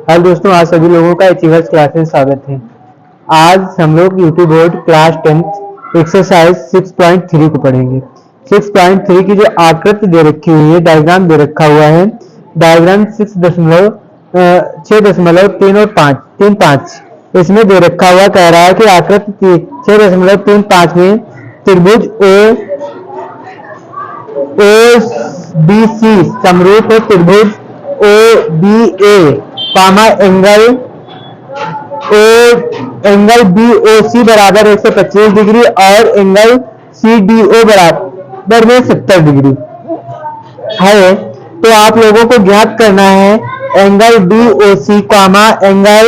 Hello दोस्तों, आज सभी लोगों का अचीवर्स क्लास में स्वागत है। आज हम लोग यूट्यूब बोर्ड क्लास 10 एक्सरसाइज 6.3 को पढ़ेंगे। 6.3 की जो आकृति दे रखी हुई है, डायग्राम दे रखा हुआ है। डायग्राम 6.3 और 5 इसमें दे रखा हुआ कह रहा है कि आकृति 6.35 में त्रिभुज OBC समरूप है त्रिभुज OBA एंगल BOC बराबर 125 डिग्री और एंगल CDO बराबर में 70 डिग्री है। तो आप लोगों को ज्ञात करना है एंगल BOC एंगल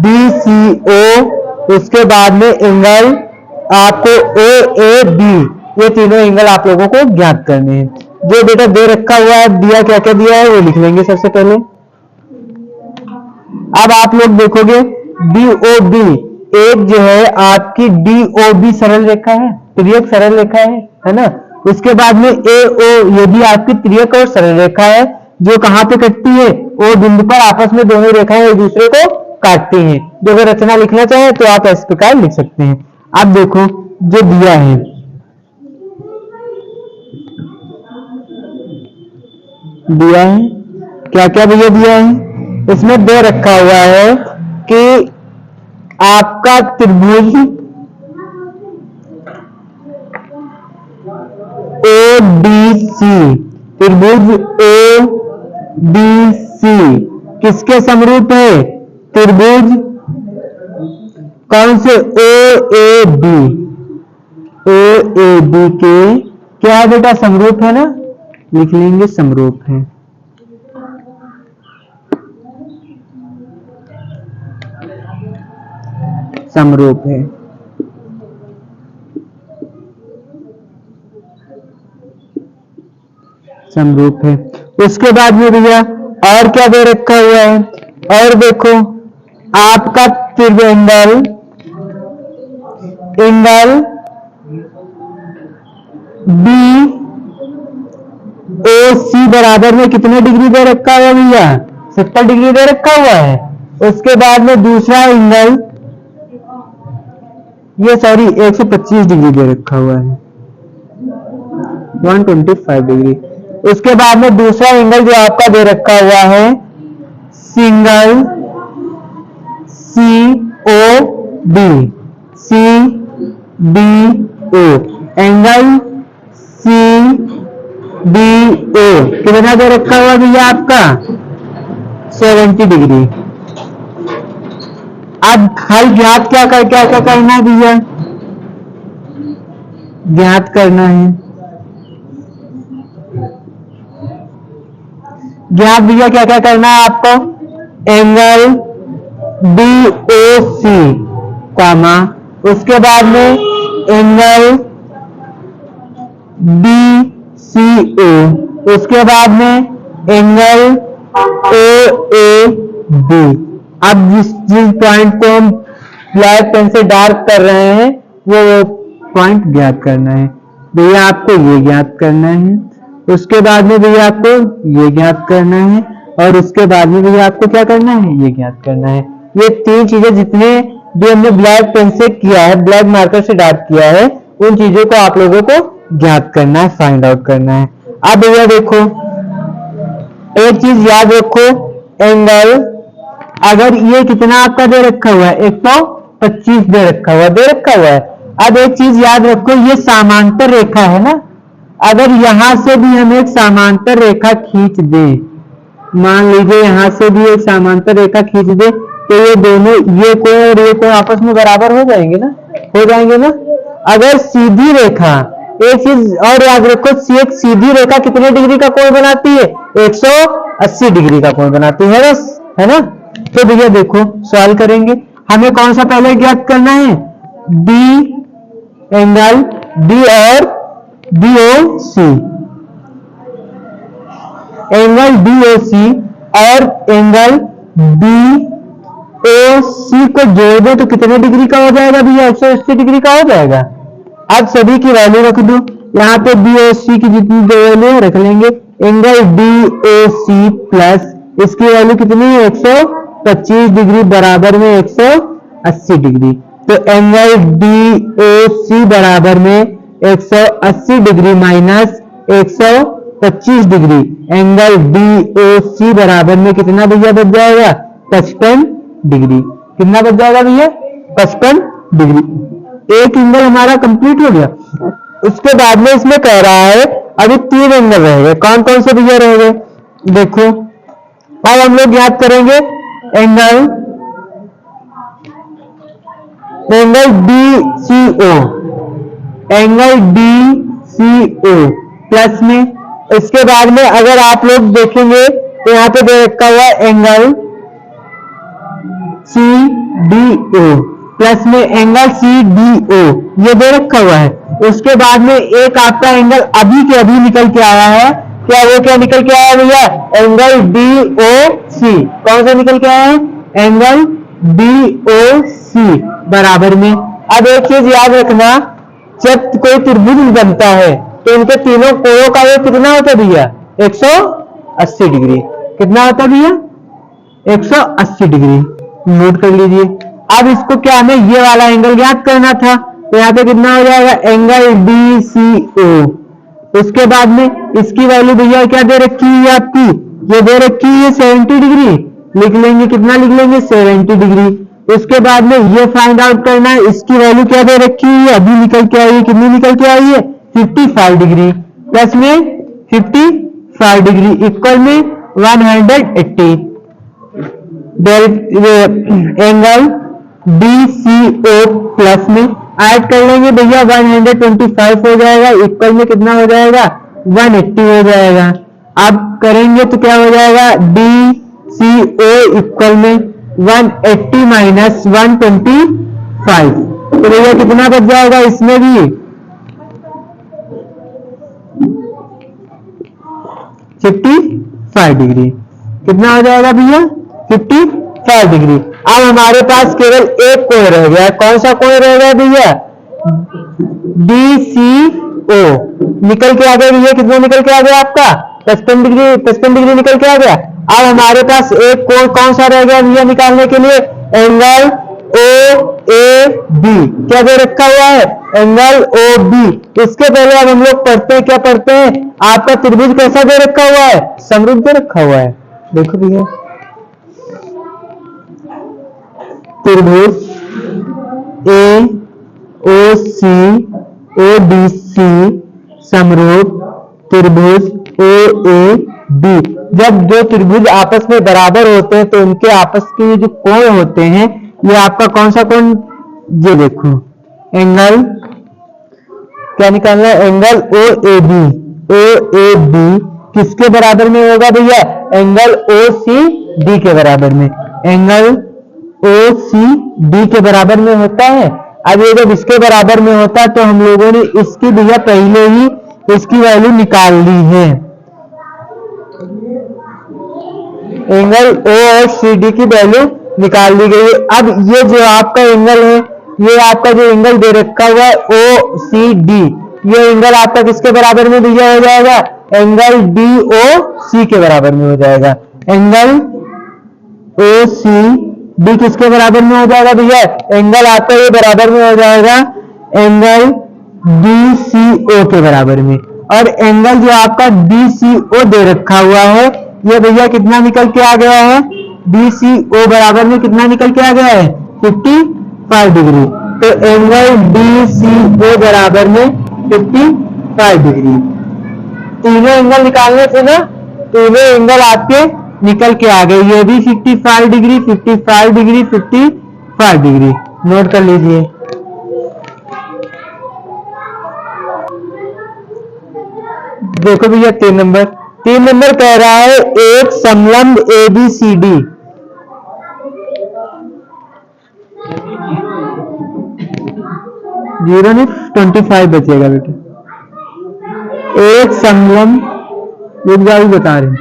BCO, उसके बाद में एंगल आपको AAB, ये तीनों एंगल आप लोगों को ज्ञात करने हैं। जो बेटा दे रखा हुआ है, दिया क्या क्या दिया है वो लिख लेंगे सबसे पहले। अब आप लोग देखोगे DOB, एक जो है आपकी DOB सरल रेखा है, त्रियक सरल रेखा है ना। उसके बाद में AO, ये भी आपकी त्रियक और सरल रेखा है जो कहां पे कटती है, O बिंदु पर आपस में दोनों रेखाएं एक दूसरे को काटती हैं। जो अगर रचना लिखना चाहे तो आप इस प्रकार लिख सकते हैं। अब देखो जो दिया है, क्या क्या भैया दिया है, इसमें दे रखा हुआ है कि आपका त्रिभुज OBC किसके समरूप है, त्रिभुज कौन से OAB के क्या बेटा समरूप है ना, लिख लेंगे समरूप है। समरूप है। समरूप है। उसके बाद में भैया और क्या दे रखा हुआ है, और देखो आपका त्रिभुज एंगल BOC बराबर में कितने डिग्री दे रखा हुआ भैया, 70 डिग्री दे रखा हुआ है। उसके बाद में दूसरा एंगल 125 डिग्री दे रखा हुआ है, 125 डिग्री। उसके बाद में दूसरा एंगल जो आपका दे रखा हुआ है सिंगल COB एंगल CBO कितना दे रखा हुआ भैया आपका 70 डिग्री। अब हल ज्ञात क्या करना है भैया, ज्ञात करना है ज्ञात भैया क्या क्या करना है आपको, एंगल BOC उसके बाद में एंगल BCO, उसके बाद में एंगल OAB। अब जिस पॉइंट को हम ब्लैक पेन से डार्क कर रहे हैं वो पॉइंट ज्ञात करना है भैया, आपको ये ज्ञात करना है। उसके बाद में भैया आपको ये ज्ञात करना है, और उसके बाद में भैया आपको क्या करना है, ये ज्ञात करना है। ये तीन चीजें जितने भी हमने ब्लैक पेन से किया है, ब्लैक मार्कर से डार्क किया है, उन चीजों को आप लोगों को ज्ञात करना है, फाइंड आउट करना है। अब भैया देखो एक चीज याद रखो, एंगल अगर ये कितना आपका दे रखा हुआ है 125 दे रखा हुआ है। अब एक चीज याद रखो, ये समांतर रेखा है ना, अगर यहां से भी हम एक समांतर रेखा खींच दे, मान लीजिए यहां से भी एक समांतर रेखा खींच दे, तो ये दोनों ये कोण और ये कोण आपस में बराबर हो जाएंगे ना, अगर सीधी रेखा, एक चीज और याद रखो, एक सीधी रेखा कितने डिग्री का कोण बनाती है, 180 डिग्री का कोण बनाती है बस, है ना। तो भैया देखो सवाल करेंगे, हमें कौन सा पहले ज्ञात करना है, एंगल B और BOC, एंगल BOC और एंगल BOC को जोड़ दो तो कितने डिग्री का हो जाएगा भैया, 180 डिग्री का हो जाएगा। अब सभी की वैल्यू रख दो, यहाँ पे BOC की जितनी वैल्यू रख लेंगे, एंगल BOC प्लस इसकी वैल्यू कितनी है 125 डिग्री बराबर में 180 डिग्री। तो एंगल DOC बराबर में 180 degree minus 125 degree, angle DOC बराबर में कितना भैया बच जाएगा 55 डिग्री। कितना बच जाएगा भैया 55 डिग्री। एक एंगल हमारा कंप्लीट हो गया। उसके बाद में इसमें कह रहा है अभी 3 एंगल रह गए। कौन कौन से भैया रह गए देखो। अब हम लोग याद करेंगे angle DCO, angle DCO plus में, इसके बाद में अगर आप लोग देखेंगे तो यहाँ पे दे रखा हुआ एंगल CDO प्लस में एंगल CDO, ये दे रखा हुआ है। उसके बाद में एक आपका एंगल अभी के अभी निकल के आया है, क्या वो क्या निकल के आया भैया एंगल DOC। कौन सा निकल के आया है एंगल DOC बराबर में। अब एक चीज याद रखना, जब कोई त्रिभुज बनता है तो इनके तीनों कोणों का ये कितना होता है भैया 180 डिग्री। कितना होता है भैया 180 डिग्री, नोट कर लीजिए। अब इसको क्या हमें ये वाला एंगल ज्ञात करना था, तो यहाँ पे कितना हो जाएगा एंगल DCO। उसके बाद में इसकी वैल्यू भैया क्या दे रखी है आपकी, ये दे रखी है 70 डिग्री, लिख लेंगे कितना लिख लेंगे 70 डिग्री। उसके बाद में ये फाइंड आउट करना है इसकी वैल्यू क्या दे रखी है, अभी निकल के आई है, कितनी निकल के आई है 55 डिग्री प्लस में 55 डिग्री इक्वल में 180। एंगल DCO प्लस में ऐड कर लेंगे भैया 125 हो जाएगा, इक्वल में कितना हो जाएगा 180 हो जाएगा। अब करेंगे तो क्या हो जाएगा DCO इक्वल में 180 माइनस 125, तो भैया कितना बच जाएगा इसमें भी 55 डिग्री। कितना हो जाएगा भैया 55 डिग्री। अब हमारे पास केवल एक कोण रह गया। कौन सा कोण रह गया भैया DCO। निकल के आ गया भैया, कितना निकल के आ गया आपका 55 डिग्री, 55 डिग्री निकल के आ गया। अब हमारे पास एक कोण कौन सा रह गया भैया निकालने के लिए एंगल OAB। क्या दे रखा हुआ है एंगल OB। इसके पहले अब हम लोग पढ़ते हैं, क्या पढ़ते हैं, आपका त्रिभुज कैसा दे रखा हुआ है समरूप दे रखा हुआ है। देखो भैया त्रिभुज AOC ODC समरूप त्रिभुज OAB। जब दो त्रिभुज आपस में बराबर होते हैं तो उनके आपस के जो कोण होते हैं, ये आपका कौन सा कोण, ये देखो एंगल क्या निकालना है एंगल OAB। OAB किसके बराबर में होगा भैया एंगल OCD के बराबर में। एंगल OCD के बराबर में होता है। अब ये जब इसके बराबर में होता है तो हम लोगों ने इसकी भैया पहले ही इसकी वैल्यू निकाल ली है। एंगल O और CD की वैल्यू निकाल दी गई है। अब ये जो आपका एंगल है, ये आपका जो एंगल दे रखा हुआ है OCD, ये एंगल आपका किसके बराबर में भैया हो जाएगा एंगल DOC के बराबर में हो जाएगा। एंगल OCD किसके बराबर में हो जाएगा भैया एंगल आपका ये बराबर में हो जाएगा एंगल DCO के बराबर में। और एंगल जो आपका DCO दे रखा हुआ है, ये भैया कितना निकल के आ गया है DCO बराबर में कितना निकल के आ गया है 55 डिग्री। तो एंगल DCO बराबर में 55 डिग्री। तीनों एंगल निकालने से ना तीनों एंगल आपके निकल के आ गए, ये भी 55 डिग्री 55 डिग्री 55 डिग्री, नोट कर लीजिए। देखो भैया 3 नंबर कह रहा है एक समलंब ABCD। जीरो नहीं 25 बचेगा बेटा। एक समलंब बता रहे हैं,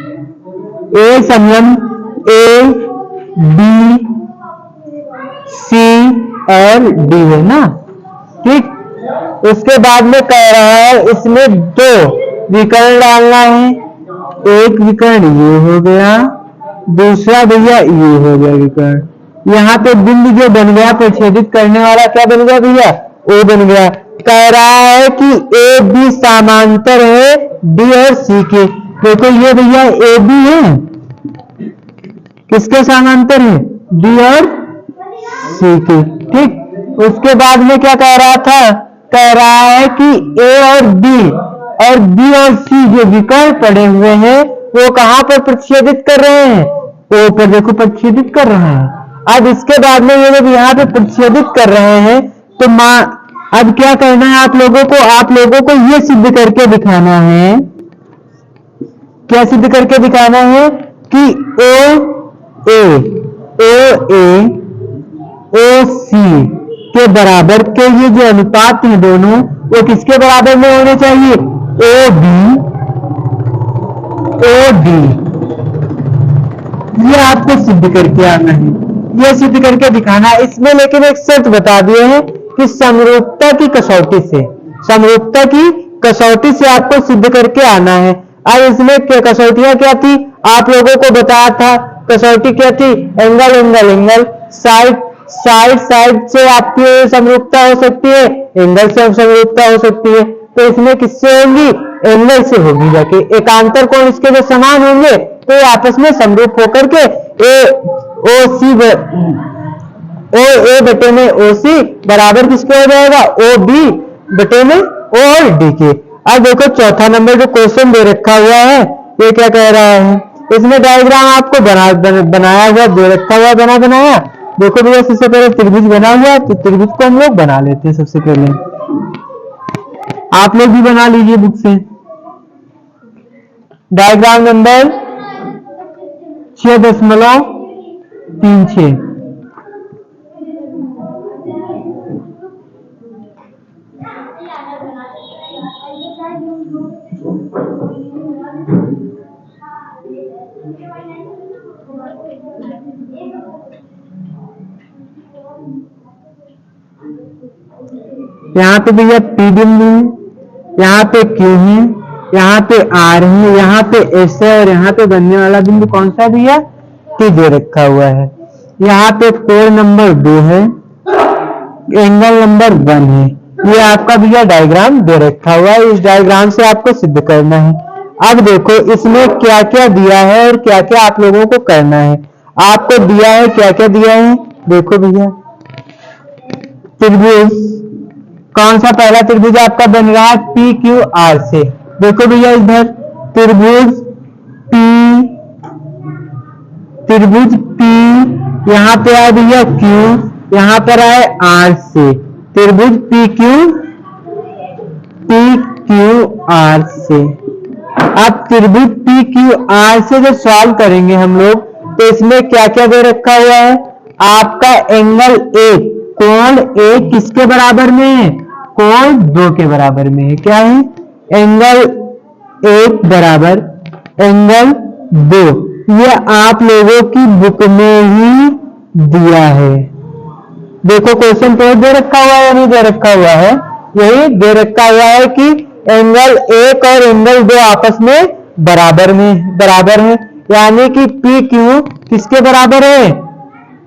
एक समलंब ABC और D है ना, ठीक। उसके बाद में कह रहा है इसमें 2 विकर्ण डालना है। एक विकर्ण ये हो गया दूसरा भैया ये हो गया विकर्ण। यहाँ पे बिंदु जो बन गया प्रतिच्छेदित करने वाला क्या बन गया भैया, ओ बन गया। कह रहा है कि ए बी समांतर है डी और सी के। देखो ये भैया ए बी है, किसके समांतर है, डी और सी के, ठीक। उसके बाद में क्या कह रहा था, कह रहा है कि ए और बी और सी जो विकर्ण पड़े हुए हैं वो कहां पर प्रतिच्छेदित कर रहे हैं, ओ पर देखो प्रतिच्छेदित कर रहे हैं। अब इसके बाद में ये जब यहाँ पे प्रतिच्छेदित कर रहे हैं तो अब क्या करना है आप लोगों को ये सिद्ध करके दिखाना है, क्या सिद्ध करके दिखाना है कि ओ सी के बराबर के ये जो अनुपात हैं दोनों वो किसके बराबर में होने चाहिए, ओ डी। ये आपको सिद्ध करके आना है, ये सिद्ध करके दिखाना है। इसमें लेकिन एक शर्त बता दिए हैं कि समरूपता की कसौटी से आपको सिद्ध करके आना है। अब इसमें कसौटियां क्या थी, आप लोगों को बताया था। कसौटी क्या थी, एंगल, साइड से आपकी समरूपता हो सकती है, एंगल से समरूपता हो सकती है। तो इसमें किससे होगी, एंगल से होगी जाके। एकांतर कोण इसके जो समान होंगे तो ये आपस में समरूप होकर के ए बटे में ओ सी बराबर किसके हो जाएगा, ओ बी बटे में ओ और डी के। अब देखो चौथा नंबर जो क्वेश्चन दे रखा हुआ है ये क्या कह रहा है, इसमें डायग्राम आपको बनाया हुआ दे रखा हुआ बनाया। देखो भैया सबसे पहले त्रिभुज बना हुआ, तो त्रिभुज को हम लोग बना लेते हैं। सबसे पहले आप लोग भी बना लीजिए बुक से। Diagram number 6.36। यहाँ पे भैया P बिंदु है, यहाँ पे Q है, यहाँ पे R है, यहाँ पे S है और यहाँ पे बनने वाला बिंदु कौन सा भैया, T दे रखा हुआ है। यहाँ पे कोण नंबर 2 है, एंगल नंबर 1 है। ये आपका भैया डायग्राम दे रखा हुआ है, इस डायग्राम से आपको सिद्ध करना है। अब देखो इसमें क्या क्या दिया है और क्या क्या आप लोगों को करना है। आपको दिया है, क्या क्या दिया है, देखो भैया त्रिभुज, कौन सा पहला त्रिभुज आपका बन रहा है, पी क्यू आर से। देखो भैया इधर त्रिभुज P, यहाँ पे आए भैया Q, यहाँ पर आए R से, त्रिभुज पी क्यू आर से। अब त्रिभुज पी क्यू आर से जब सॉल्व करेंगे हम लोग तो इसमें क्या क्या दे रखा हुआ है, आपका एंगल A, कोण A किसके बराबर में है, कोण 2 के बराबर में है। क्या है, एंगल 1 बराबर एंगल 2। ये आप लोगों की बुक में ही दिया है। देखो क्वेश्चन तो दे रखा हुआ है या नहीं दे रखा हुआ है, यही दे रखा हुआ है कि एंगल 1 और एंगल 2 आपस में बराबर है। यानी कि पी क्यू किसके बराबर है,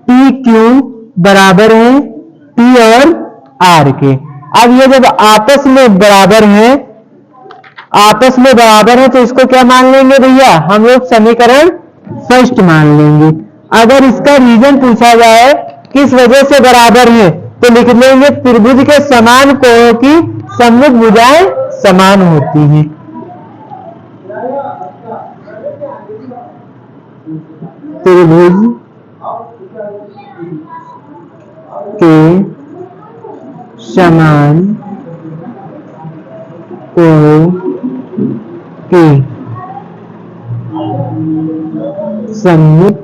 पी क्यू बराबर है P और R के। अब ये जब आपस में बराबर है तो इसको क्या मान लेंगे भैया, हम लोग समीकरण फर्स्ट मान लेंगे। अगर इसका रीजन पूछा जाए किस वजह से बराबर है तो लिख लेंगे त्रिभुज के समान कोणों की सम्मुख भुजाएं समान होती हैं। त्रिभुज के समान कोणों की सम्मुख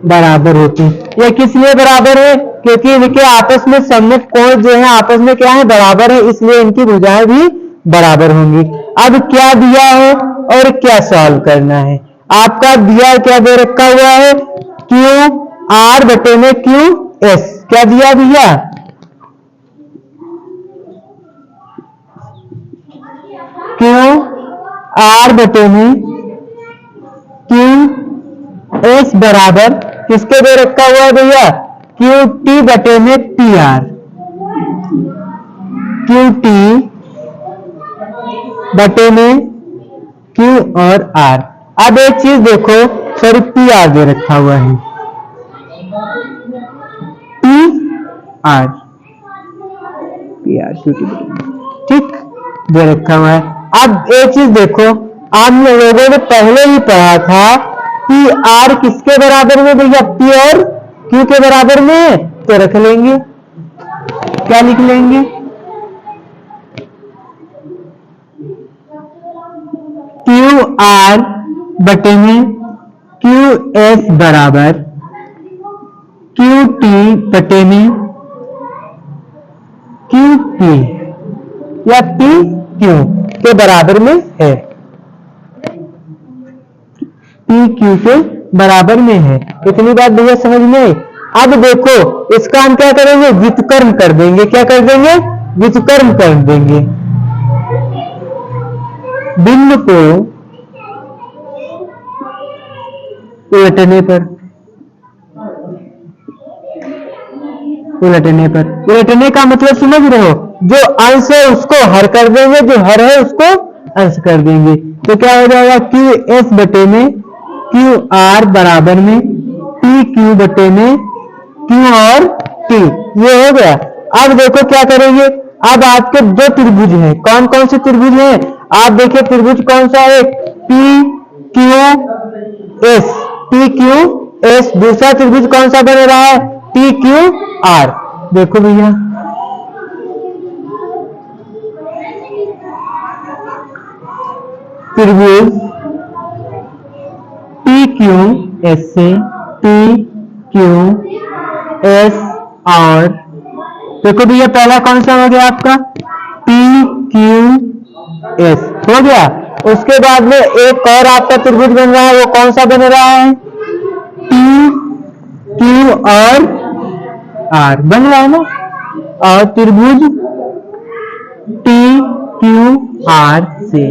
बराबर होती है। यह किस लिए बराबर है, क्योंकि इनके आपस में सम्मुख कोण जो है आपस में क्या है, बराबर है, इसलिए इनकी भुजाएं भी बराबर होंगी। अब क्या दिया है और क्या सॉल्व करना है, आपका दिया क्या दे रखा हुआ है, क्यू आर बटे में क्यू एस। क्या दिया भैया, आर बटे में क्यू एस बराबर किसके दे रखा हुआ है भैया, क्यू टी बटे में पी आर, क्यू टी बटे में क्यू और आर। अब एक चीज देखो, सॉरी पी आर दे रखा हुआ है, पी आर क्यू टी, ठीक दे रखा हुआ है। अब एक चीज देखो, आप लोगों ने पहले ही पढ़ा था पी आर किसके बराबर में भैया, पी और क्यू के बराबर में, तो रख लेंगे, क्या लिख लेंगे, क्यू आर बटे में क्यू एस बराबर क्यू टी बटे में क्यू पी या पी क्यू के बराबर में है, पी क्यू के बराबर में है। इतनी बात भैया समझ में आई। अब देखो इसका हम क्या करेंगे, व्युत्क्रम कर देंगे, क्या कर देंगे, व्युत्क्रम कर देंगे। बिंदु को उलटने पर, उलटने का मतलब समझ रहे हो, जो अंश है उसको हर कर देंगे, जो हर है उसको अंश कर देंगे। तो क्या हो जाएगा, क्यू एस बटे में क्यू आर बराबर में पी क्यू बटे में क्यू और टी, ये हो गया। अब देखो क्या करेंगे, अब आपके दो त्रिभुज हैं, कौन कौन से त्रिभुज हैं, आप देखिए त्रिभुज कौन सा है, P Q S, P Q S. दूसरा त्रिभुज कौन सा बन रहा है, पी क्यू आर। देखो भैया त्रिभुज पी क्यू एस से पी क्यू एस और देखो भैया पहला कौन सा हो गया आपका, पी क्यू एस हो गया। उसके बाद में एक और आपका त्रिभुज बन रहा है, वो कौन सा बन रहा है, पी क्यू और आर बन रहा है ना। और त्रिभुज टी क्यू आर से,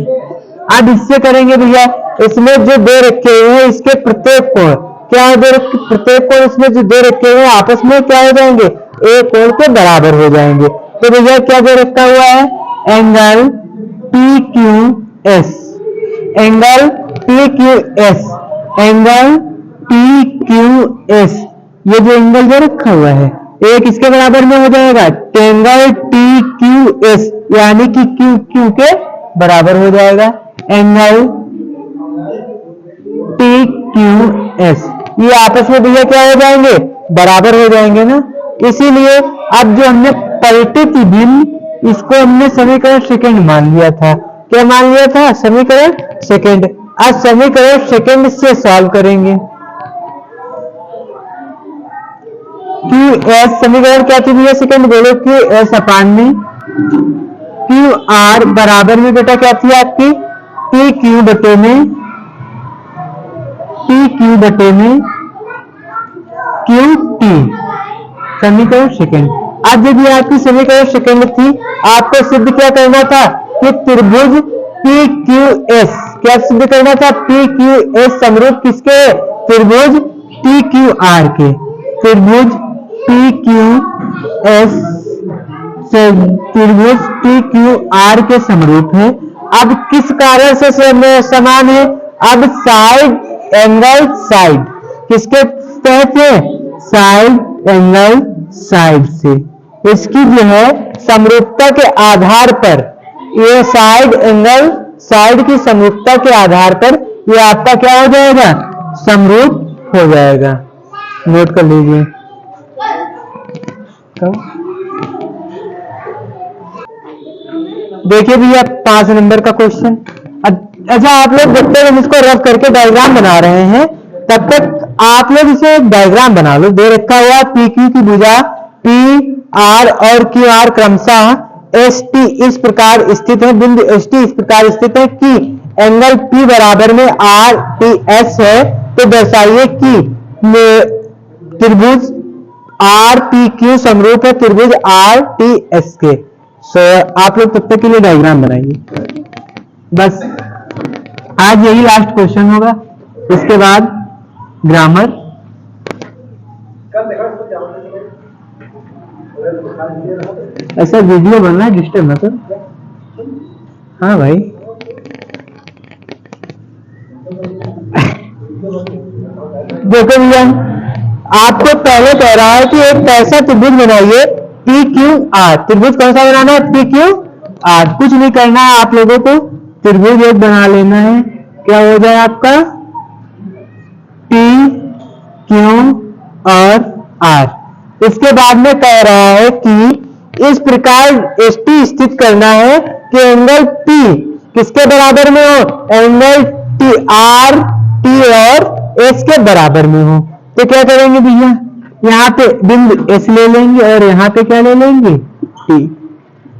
अब इससे करेंगे भैया, इसमें जो दो रखे हुए हैं इसके प्रत्येक कोण क्या है, प्रत्येक कोण इसमें जो दो रखे हुए हैं आपस में क्या हो जाएंगे, एक कोण के बराबर हो जाएंगे। तो भैया क्या दे रखा हुआ है, angle P Q S, angle P Q S, angle P Q S, ये जो एंगल दे रखा हुआ है एक इसके बराबर में हो जाएगा, एंगल टी क्यू एस यानी कि क्यू क्यू के बराबर हो जाएगा, एंगल टी क्यू एस, ये आपस में भैया क्या हो जाएंगे, बराबर हो जाएंगे ना। इसीलिए अब जो हमने पलटित भिन्न, इसको हमने समीकरण सेकंड मान लिया था, क्या मान लिया था, समीकरण सेकंड। आज समीकरण सेकंड से सॉल्व करेंगे। क्यू एस समीकरण क्या थी भैया, सेकंड बोलो, क्यू एस अपान में क्यू आर बराबर में बेटा क्या थी आपकी, पी क्यू बटे में पी क्यू बटे में क्यू टी, समीकरण सेकंड। आज जब ये आपकी समीकरण सेकंड थी, आपको सिद्ध क्या करना था कि त्रिभुज पी क्यू एस, क्या सिद्ध करना था, पी क्यू एस समरूप किसके, त्रिभुज टी क्यू आर के, त्रिभुज पी क्यू एस से त्रिभुज टी क्यू आर के समरूप है। अब किस कारण से समान है, अब साइड एंगल साइड किसके तहत है, साइड एंगल साइड से, इसकी जो है समरूपता के आधार पर, ये साइड एंगल साइड की समरूपता के आधार पर ये आपका क्या हो जाएगा, समरूप हो जाएगा। नोट कर लीजिए। देखिए भैया 5 नंबर का क्वेश्चन। अच्छा आप लोग जब तक हम इसको रफ करके डायग्राम बना रहे हैं तब तक आप लोग इसे डायग्राम बना लो। दे रखा हुआ पी क्यू की भुजा पी आर और क्यू आर क्रमशः एस टी इस प्रकार स्थित है, बिंदु एस टी इस प्रकार स्थित है कि एंगल पी बराबर में आर टी एस है, तो दर्शाइए कि त्रिभुज आर पी क्यू समरूप है त्रिभुज आर टी एस के। आप लोग तब तक के लिए डायग्राम बनाइए बस। आज यही लास्ट क्वेश्चन होगा, इसके बाद ग्रामर। ऐसा वीडियो बनना है, डिस्टर्ब ना कर। हाँ भाई, देखो भैया, आपको पहले कह रहा है कि एक ऐसा त्रिभुज बनाइए पी क्यू आर। त्रिभुज कौन सा बनाना है? P Q R. कुछ नहीं करना है आप लोगों को, त्रिभुज एक बना लेना है। क्या हो जाए आपका? पी क्यू और आर। इसके बाद में कह रहा है कि इस प्रकार एस टी स्थित करना है कि एंगल पी किसके बराबर में हो? एंगल टी आर टी और एस के बराबर में हो। तो क्या करेंगे भैया, यहाँ पे बिंदु एस ले लेंगे और यहाँ पे क्या ले लेंगे? टी,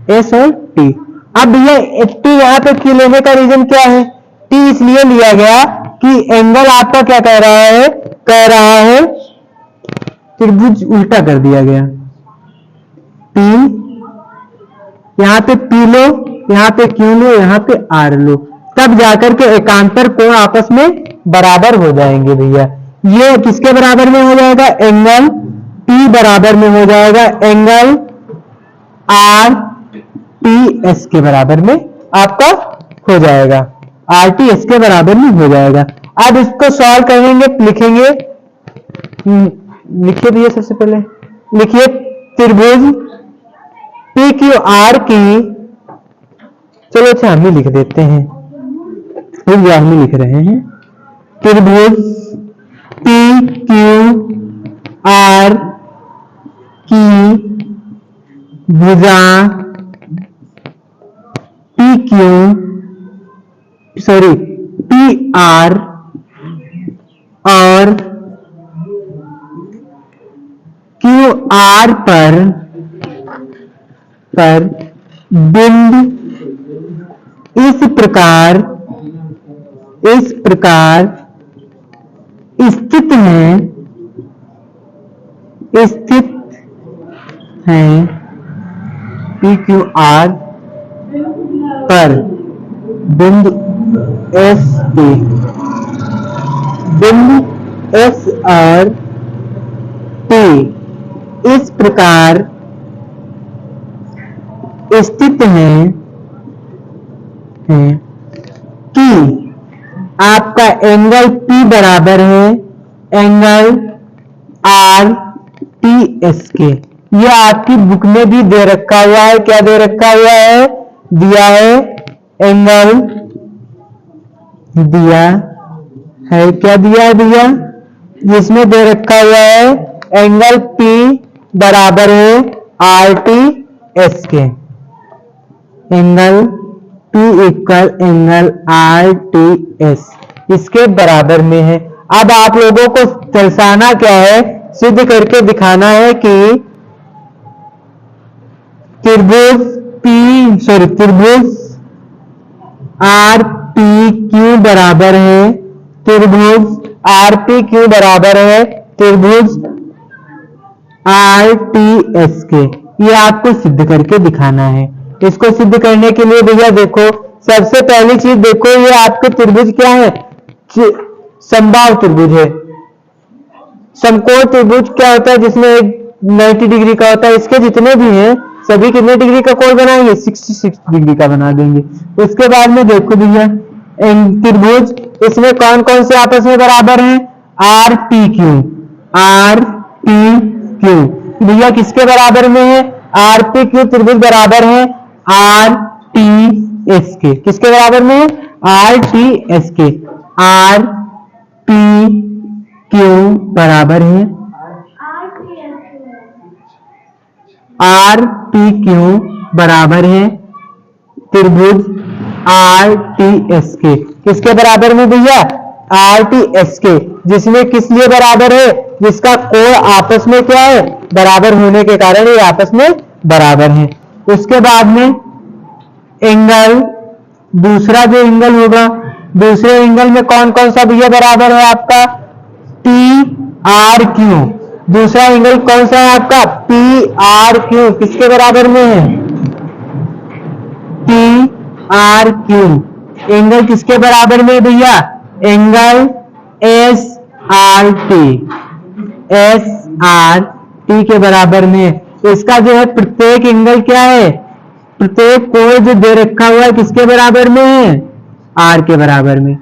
एस और टी। अब भैया टी यहाँ पे क्यों लेने का रीजन क्या है? टी इसलिए लिया गया कि एंगल आपका क्या कह रहा है? कह रहा है त्रिभुज उल्टा कर दिया गया। पी, यहाँ पे पी लो, यहाँ पे क्यू लो, यहाँ पे आर लो, तब जाकर के एकांतर कोण आपस में बराबर हो जाएंगे भैया। ये किसके बराबर में हो जाएगा? एंगल टी बराबर में हो जाएगा एंगल आर टी एस के बराबर में आपका हो जाएगा। आर टी एस के बराबर में हो जाएगा। अब इसको सॉल्व करेंगे, लिखेंगे, लिखिए भैया, सबसे पहले लिखिए त्रिभुज पी क्यू आर की, चलो अच्छा हम ही लिख देते हैं, हम ही लिख रहे हैं। त्रिभुज पी क्यू आर की भुजा पी आर और क्यू आर पर बिंदु इस प्रकार स्थित हैं पी क्यू आर पर बिंदु एस और टी इस प्रकार स्थित हैं कि आपका एंगल P बराबर है एंगल आर टी एस के। ये आपकी बुक में भी दे रखा हुआ है। क्या दे रखा हुआ है? दिया है एंगल, दिया है, क्या दिया है भैया? जिसमें दे रखा हुआ है एंगल P बराबर है आर टी एस के। Angle P equal angle R T S इसके बराबर में है। अब आप लोगों को दर्शाना क्या है? सिद्ध करके दिखाना है कि त्रिभुज आर पी क्यू बराबर है, त्रिभुज आर पी क्यू बराबर है त्रिभुज आर टी एस के। ये आपको सिद्ध करके दिखाना है। इसको सिद्ध करने के लिए भैया देखो, सबसे पहली चीज देखो, ये आपके त्रिभुज क्या है? समबाहु त्रिभुज है। समकोण त्रिभुज क्या होता है? जिसमें एक 90 डिग्री का होता है। इसके जितने भी हैं सभी कितने डिग्री का कोण बनाएंगे? 66 डिग्री का बना देंगे। उसके बाद में देखो भैया त्रिभुज, इसमें कौन कौन से आपस में बराबर हैं? R P Q, R P Q भैया किसके बराबर में है? आर पी क्यू त्रिभुज बराबर है आर टी एस के। किसके बराबर में है? आर टी एस के। आर पी क्यू बराबर है आर पी क्यू बराबर है त्रिभुज आर टी एस के। किसके बराबर में भैया? आर टी एस के। जिसमें किस लिए बराबर है? जिसका कोण आपस में क्या है? बराबर होने के कारण ये आपस में बराबर है। उसके बाद में एंगल, दूसरा जो एंगल होगा, दूसरे एंगल में कौन कौन सा भैया बराबर है? आपका पी आर क्यू। दूसरा एंगल कौन सा है आपका? P R Q. किसके बराबर में है? P R Q. एंगल किसके बराबर में भैया? एंगल एस आर टी के बराबर में। इसका जो है प्रत्येक एंगल क्या है, प्रत्येक कोण जो दे रखा हुआ है किसके बराबर में है? आर के बराबर में।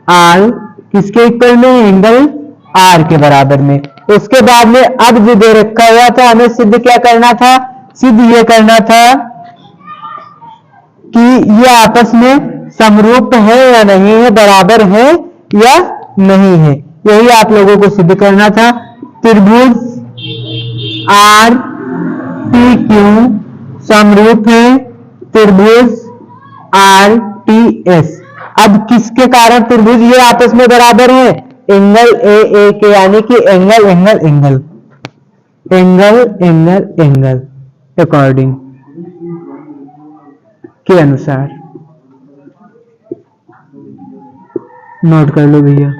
आर किसके इक्वल में? एंगल आर के बराबर में। उसके बाद में अब जो दे रखा हुआ था हमें सिद्ध क्या करना था? सिद्ध ये करना था कि ये आपस में समरूप है या नहीं है, बराबर है या नहीं है, यही आप लोगों को सिद्ध करना था। त्रिभुज आर पी क्यू समरूप है त्रिभुज आर टी एस। अब किसके कारण त्रिभुज ये आपस में बराबर है? एंगल ए के, यानी कि angle angle angle angle angle angle according के अनुसार। नोट कर लो भैया।